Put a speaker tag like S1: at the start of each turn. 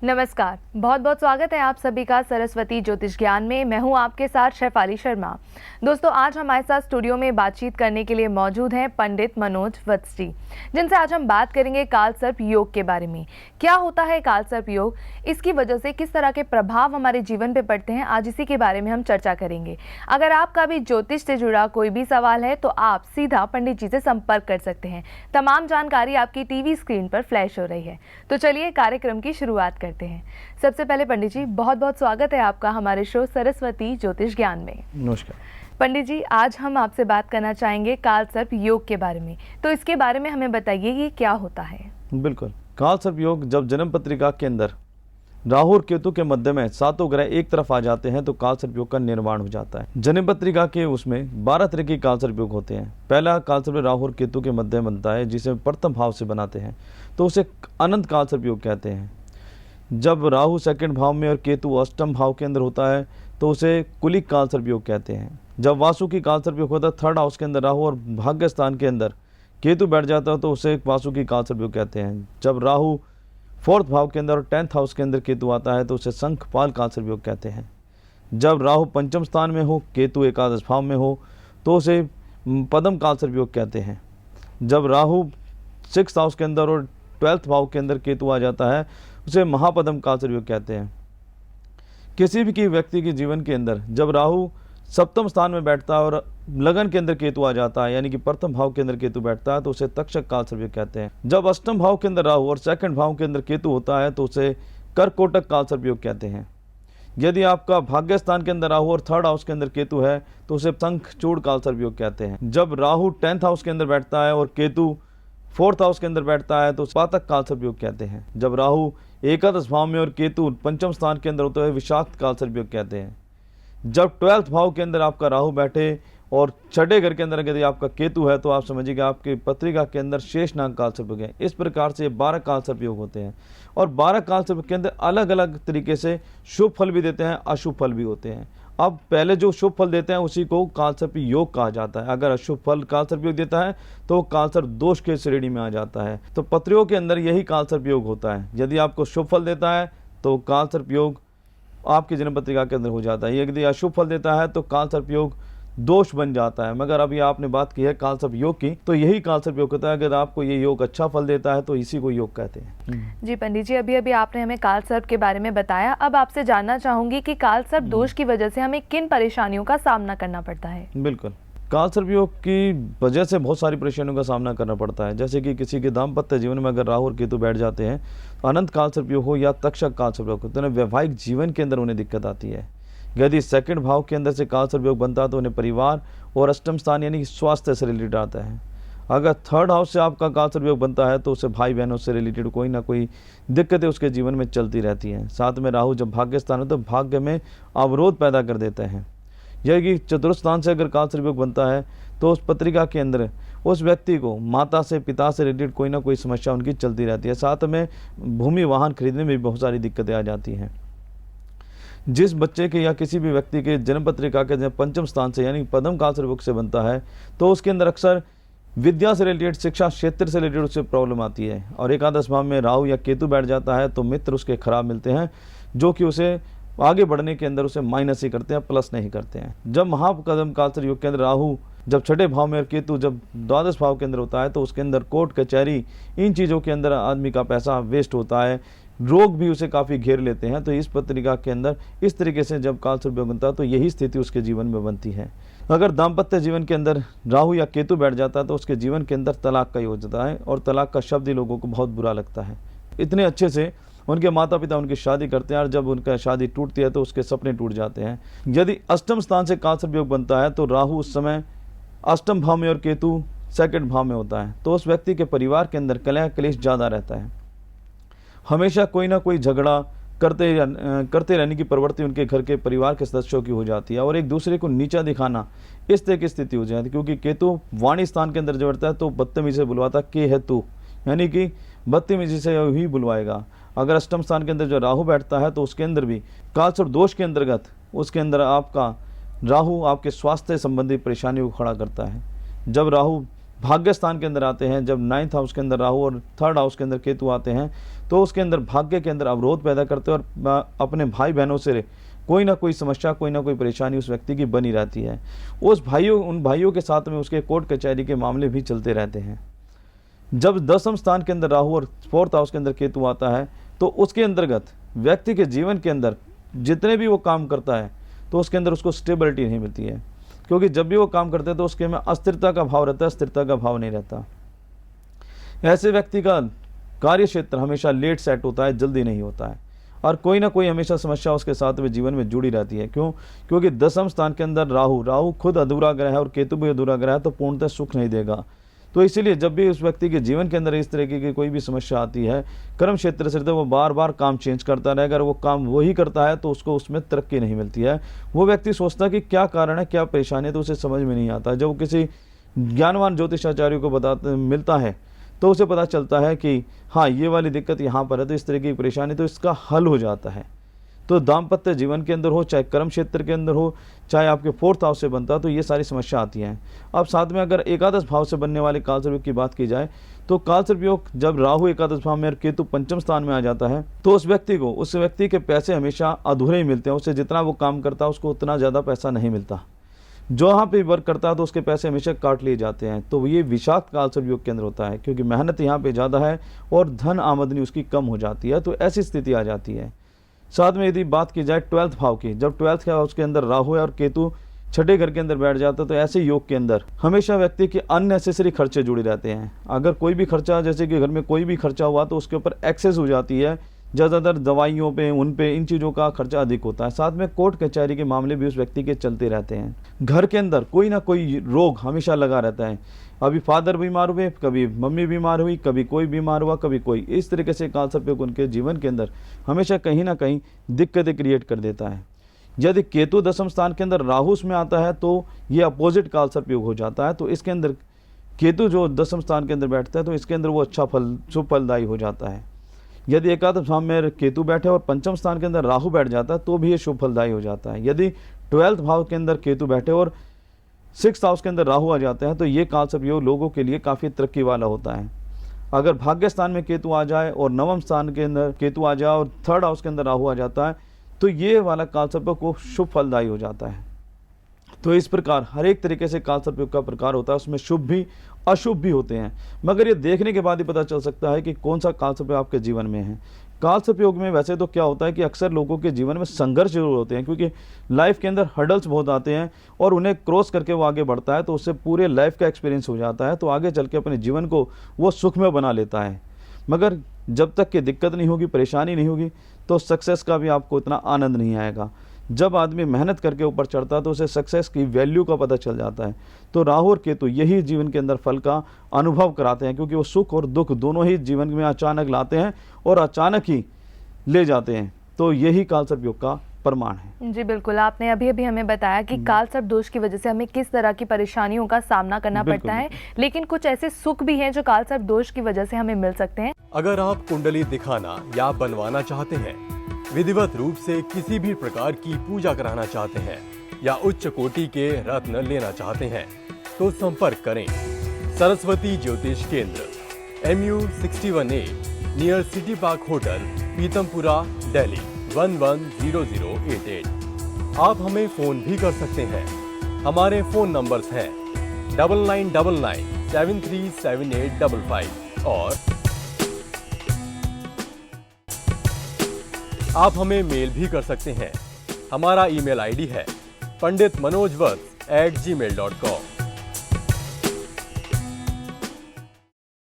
S1: नमस्कार, बहुत बहुत स्वागत है आप सभी का सरस्वती ज्योतिष ज्ञान में। मैं हूं आपके साथ शेफाली शर्मा। दोस्तों, आज हमारे साथ स्टूडियो में बातचीत करने के लिए मौजूद हैं पंडित मनोज वत्सी, जिनसे आज हम बात करेंगे कालसर्प योग के बारे में। क्या होता है कालसर्प योग, इसकी वजह से किस तरह के प्रभाव हमारे जीवन पे पड़ते हैं, आज इसी के बारे में हम चर्चा करेंगे। अगर आपका भी ज्योतिष से जुड़ा कोई भी सवाल है तो आप सीधा पंडित जी से संपर्क कर सकते हैं। तमाम जानकारी आपकी टीवी स्क्रीन पर फ्लैश हो रही है। तो चलिए कार्यक्रम की शुरुआत करते हैं। सबसे पहले पंडित जी, बहुत बहुत स्वागत है आपका हमारे शो सरस्वती ज्योतिष ज्ञान में।
S2: नमस्कार
S1: पंडित जी, आज हम आपसे बात करना चाहेंगे कालसर्प योग के बारे में। तो इसके बारे में हमें बताइए कि क्या होता है।
S2: बिल्कुल। कालसर्प योग जब जन्म पत्रिका के अंदर राहु और केतु के मध्य में सातों ग्रह एक तरफ आ जाते हैं तो कालसर्प योग का निर्माण हो जाता है। जन्म पत्रिका के उसमें 12 तरह के कालसर्प योग होते हैं। पहला कालसर्प राहु और केतु के मध्य में बनता है, जिसे प्रथम भाव से बनाते हैं तो उसे अनंत कालसर्प योग कहते हैं। जब राहु सेकंड भाव में और केतु अष्टम भाव के अंदर होता है तो उसे कुलिक कालसर्प योग कहते हैं। जब वासुकी कालसर्प योग होता है थर्ड हाउस के अंदर राहु और भाग्य स्थान के अंदर केतु बैठ जाता है तो उसे वासुकी कालसर्प योग कहते हैं। जब राहु फोर्थ भाव के अंदर और 10th हाउस के अंदर केतु आता है तो उसे शंखपाल कालसर्प योग कहते हैं। जब राहु पंचम स्थान में हो, केतु एकादश भाव में हो तो उसे पद्म कालसर्प योग कहते हैं। जब राहु 6th हाउस के अंदर और 12th भाव के अंदर केतु आ जाता है उसे महापद्म कालसर्प योग कहते हैं। किसी भी व्यक्ति के जीवन के अंदर जब राहु सप्तम स्थान में बैठता है और लगन के अंदर केतु आ जाता है, यानी कि प्रथम भाव के अंदर केतु बैठता है तो उसे तक्षक कालसर्प योग कहते हैं। जब अष्टम भाव के अंदर राहु और सेकंड भाव के अंदर केतु होता है तो उसे करकोटक कालसर्प योग कहते हैं। यदि आपका भाग्य स्थान के अंदर राहु और थर्ड हाउस के अंदर केतु है तो उसे शंखचूड़ कालसर्प योग कहते हैं। जब राहु 10th हाउस के अंदर बैठता है और केतु 4th हाउस के अंदर बैठता है तो पातक कालसर्प योग कहते हैं। जब राहु एकादश भाव में और केतु पंचम स्थान के अंदर होते हुए विषाक्त कालसर्प योग कहते हैं। जब 12th भाव के अंदर आपका राहु बैठे और छठे घर के अंदर यदि आपका केतु है तो आप समझिए आपकी पत्रिका के अंदर शेषनाग कालसर्प योग है। इस प्रकार से 12 कालसर्प योग होते हैं और 12 कालसर्प के अंदर अलग अलग तरीके से शुभ फल भी देते हैं, अशुभ फल भी होते हैं। अब पहले जो शुभ फल देते हैं उसी को कालसर्प योग कहा जाता है। अगर अशुभ फल कालसर्प योग देता है तो कालसर्प दोष के श्रेणी में आ जाता है। तो पत्रियों के अंदर यही कालसर्प योग होता है। यदि आपको शुभ फल देता है तो कालसर्प योग आपकी जन्म पत्रिका के अंदर हो जाता है। यदि अशुभ फल देता है तो कालसर्प योग दोष बन जाता है। मगर अभी आपने बात की है कालसर्प योग की, तो यही कालसर्प योग होता है। अगर आपको ये योग अच्छा फल देता है तो इसी को योग कहते हैं।
S1: जी पंडित जी, अभी आपने हमें कालसर्प के बारे में बताया। अब आपसे जानना चाहूंगी कि कालसर्प दोष की वजह से हमें किन परेशानियों का सामना करना पड़ता है।
S2: बिल्कुल। कालसर्प योग की वजह से बहुत सारी परेशानियों का सामना करना पड़ता है। जैसे कि किसी के दाम्पत्य जीवन में अगर राहु और केतु बैठ जाते हैं, अनंत कालसर्प योग हो या तक्षक कालसर्प योग हो, तो उन्हें वैवाहिक जीवन के अंदर उन्हें दिक्कत आती है। यदि सेकंड भाव के अंदर से कालसर्प योग बनता है तो उन्हें परिवार और अष्टम स्थान यानी कि स्वास्थ्य से रिलेटेड आता है। अगर थर्ड हाउस से आपका कालसर्प योग बनता है तो उसे भाई बहनों से रिलेटेड कोई ना कोई दिक्कतें उसके जीवन में चलती रहती हैं। साथ में राहु जब भाग्य स्थान है तो भाग्य में अवरोध पैदा कर देते हैं। यह कि चतुर्थ स्थान से अगर कालसर्प योग बनता है तो उस पत्रिका के अंदर उस व्यक्ति को माता से पिता से रिलेटेड कोई ना कोई समस्या उनकी चलती रहती है। साथ में भूमि वाहन खरीदने में भी बहुत सारी दिक्कतें आ जाती हैं। जिस बच्चे के या किसी भी व्यक्ति के जन्म पत्रिका के पंचम स्थान से यानी पद्म कालसर्प योग से बनता है तो उसके अंदर अक्सर विद्या से रिलेटेड, शिक्षा क्षेत्र से रिलेटेड उससे प्रॉब्लम आती है। और एकादश भाव में राहु या केतु बैठ जाता है तो मित्र उसके खराब मिलते हैं, जो कि उसे आगे बढ़ने के अंदर उसे माइनस ही करते हैं, प्लस नहीं करते हैं। जब महापद्म कालसर्प योग के अंदर राहु जब छठे भाव में और केतु जब द्वादश भाव के अंदर होता है तो उसके अंदर कोर्ट कचहरी इन चीज़ों के अंदर आदमी का पैसा वेस्ट होता है, रोग भी उसे काफ़ी घेर लेते हैं। तो इस पत्रिका के अंदर इस तरीके से जब कालसर्प योग बनता है तो यही स्थिति उसके जीवन में बनती है। अगर दाम्पत्य जीवन के अंदर राहु या केतु बैठ जाता है तो उसके जीवन के अंदर तलाक का योग होता है और तलाक का शब्द ही लोगों को बहुत बुरा लगता है। इतने अच्छे से उनके माता पिता उनकी शादी करते हैं और जब उनका शादी टूटती है तो उसके सपने टूट जाते हैं। यदि अष्टम स्थान से कालसर्प योग बनता है तो राहु उस समय अष्टम भाव में और केतु सेकंड भाव में होता है तो उस व्यक्ति के परिवार के अंदर कलह क्लेश ज़्यादा रहता है। हमेशा कोई ना कोई झगड़ा करते रहने की प्रवृत्ति उनके घर के परिवार के सदस्यों की हो जाती है और एक दूसरे को नीचा दिखाना इस तरह की स्थिति हो जाती है। क्योंकि केतु वाणी स्थान के अंदर जब बैठता है तो बदतमीजी से बुलवाता के है तू, यानी कि बदतमीजी से ही बुलवाएगा। अगर अष्टम स्थान के अंदर जो राहु बैठता है तो उसके अंदर भी कालसर्प दोष के अंतर्गत उसके अंदर आपका राहु आपके स्वास्थ्य संबंधी परेशानियों को खड़ा करता है। जब राहु भाग्य स्थान के अंदर आते हैं, जब 9th हाउस के अंदर राहु और 3rd हाउस के अंदर केतु आते हैं, तो उसके अंदर भाग्य के अंदर अवरोध पैदा करते हैं और अपने भाई बहनों से कोई ना कोई समस्या, कोई ना कोई परेशानी उस व्यक्ति की बनी रहती है। उन भाइयों के साथ में उसके कोर्ट कचहरी के मामले भी चलते रहते हैं। जब 10th स्थान के अंदर राहु और 4th हाउस के अंदर केतु आता है, तो उसके अंतर्गत व्यक्ति के जीवन के अंदर जितने भी वो काम करता है तो उसके अंदर उसको स्टेबिलिटी नहीं मिलती है, क्योंकि जब भी वो काम करते हैं तो उसके में अस्थिरता का भाव रहता है, स्थिरता का भाव नहीं रहता। ऐसे व्यक्ति का कार्य क्षेत्र हमेशा लेट सेट होता है, जल्दी नहीं होता है, और कोई ना कोई हमेशा समस्या उसके साथ में जीवन में जुड़ी रहती है। क्यों? क्योंकि 10th स्थान के अंदर राहु खुद अधूरा ग्रह है और केतु भी अधूरा ग्रह है, तो पूर्णतः सुख नहीं देगा। तो इसीलिए जब भी उस व्यक्ति के जीवन के अंदर इस तरीके की कोई भी समस्या आती है, कर्म क्षेत्र से वो बार बार काम चेंज करता रहे, अगर वो काम वही करता है तो उसको उसमें तरक्की नहीं मिलती है। वो व्यक्ति सोचता है कि क्या कारण है, क्या परेशानी है, तो उसे समझ में नहीं आता। जब वो किसी ज्ञानवान ज्योतिषाचार्य को मिलता है तो उसे पता चलता है कि हाँ, ये वाली दिक्कत यहाँ पर है, तो इस तरह की परेशानी, तो इसका हल हो जाता है। तो दाम्पत्य जीवन के अंदर हो, चाहे कर्म क्षेत्र के अंदर हो, चाहे आपके 4th हाउस से बनता, तो ये सारी समस्या आती हैं। अब साथ में अगर एकादश भाव से बनने वाले कालसर्प योग की बात की जाए, तो कालसर्प योग जब राहु एकादश भाव में और केतु 5th स्थान में आ जाता है, तो उस व्यक्ति के पैसे हमेशा अधूरे ही मिलते हैं। उससे जितना वो काम करता है उसको उतना ज़्यादा पैसा नहीं मिलता। जहाँ पे वर्क करता है तो उसके पैसे हमेशा काट लिए जाते हैं। तो ये विषाक्त कालसर्प योग के अंदर होता है, क्योंकि मेहनत यहाँ पे ज़्यादा है और धन आमदनी उसकी कम हो जाती है। तो ऐसी स्थिति आ जाती है। साथ में यदि बात की जाए 12th भाव की, जब 12th हाउस के अंदर राहु है और केतु 6ठे घर के अंदर बैठ जाता है, तो ऐसे योग के अंदर हमेशा व्यक्ति के अननेसेसरी खर्चे जुड़े रहते हैं। अगर कोई भी खर्चा, जैसे कि घर में कोई भी खर्चा हुआ, तो उसके ऊपर एक्सेस हो जाती है, ज़्यादातर दवाइयों पे, उन पे, इन चीज़ों का खर्चा अधिक होता है। साथ में कोर्ट कचहरी के मामले भी उस व्यक्ति के चलते रहते हैं। घर के अंदर कोई ना कोई रोग हमेशा लगा रहता है। अभी फादर बीमार हुए, कभी मम्मी बीमार हुई, कभी कोई बीमार हुआ, कभी कोई। इस तरीके से कालसर्प योग उनके जीवन के अंदर हमेशा कहीं ना कहीं दिक्कतें क्रिएट कर देता है। यदि केतु 10th स्थान के अंदर राहु में आता है तो ये अपोजिट कालसर्प योग हो जाता है। तो इसके अंदर केतु जो 10th स्थान के अंदर बैठता है, तो इसके अंदर वो अच्छा शुभ फलदायी हो जाता है। यदि एकादश भाव में केतु बैठे और 5th स्थान के अंदर राहु बैठ जाता है, तो भी ये शुभ फलदायी हो जाता है। यदि 12th भाव के अंदर केतु बैठे और 6th हाउस के अंदर राहु आ जाते हैं, तो ये कालसर्प योग लोगों के लिए काफ़ी तरक्की वाला होता है। अगर भाग्य स्थान में केतु आ जाए और 9वें स्थान के अंदर केतु आ जाए और 3rd हाउस के अंदर राहु आ जाता है, तो ये वाला कालसर्प योग को शुभ फलदायी हो जाता है। तो इस प्रकार हर एक तरीके से कालसर्प योग का प्रकार होता है, उसमें शुभ भी अशुभ भी होते हैं। मगर ये देखने के बाद ही पता चल सकता है कि कौन सा कालसर्प योग आपके जीवन में है। कालसर्प योग में वैसे तो क्या होता है कि अक्सर लोगों के जीवन में संघर्ष जरूर होते हैं, क्योंकि लाइफ के अंदर हर्डल्स बहुत आते हैं और उन्हें क्रॉस करके वो आगे बढ़ता है, तो उससे पूरे लाइफ का एक्सपीरियंस हो जाता है। तो आगे चल के अपने जीवन को वो सुखमय बना लेता है। मगर जब तक कि दिक्कत नहीं होगी, परेशानी नहीं होगी, तो सक्सेस का भी आपको इतना आनंद नहीं आएगा। जब आदमी मेहनत करके ऊपर चढ़ता है तो उसे सक्सेस की वैल्यू का पता चल जाता है। तो राहु और केतु यही जीवन के अंदर फल का अनुभव कराते हैं, क्योंकि वो सुख और दुख दोनों ही जीवन में अचानक लाते हैं और अचानक ही ले जाते हैं। तो यही कालसर्प योग का प्रमाण है।
S1: जी बिल्कुल, आपने अभी हमें बताया कि कालसर्प दोष की वजह से हमें किस तरह की परेशानियों का सामना करना पड़ता है, लेकिन कुछ ऐसे सुख भी हैं जो कालसर्प दोष की वजह से हमें मिल सकते हैं।
S3: अगर आप कुंडली दिखाना या बनवाना चाहते हैं, विधिवत रूप से किसी भी प्रकार की पूजा कराना चाहते हैं या उच्च कोटि के रत्न लेना चाहते हैं, तो संपर्क करें सरस्वती ज्योतिष केंद्र, MU 61A, near city park hotel, Pitampura, Delhi 110088। आप हमें फोन भी कर सकते हैं। हमारे फोन नंबर्स हैं 9999737855 और आप हमें मेल भी कर सकते हैं। हमारा ईमेल ID है panditmanojvats@gmail.com।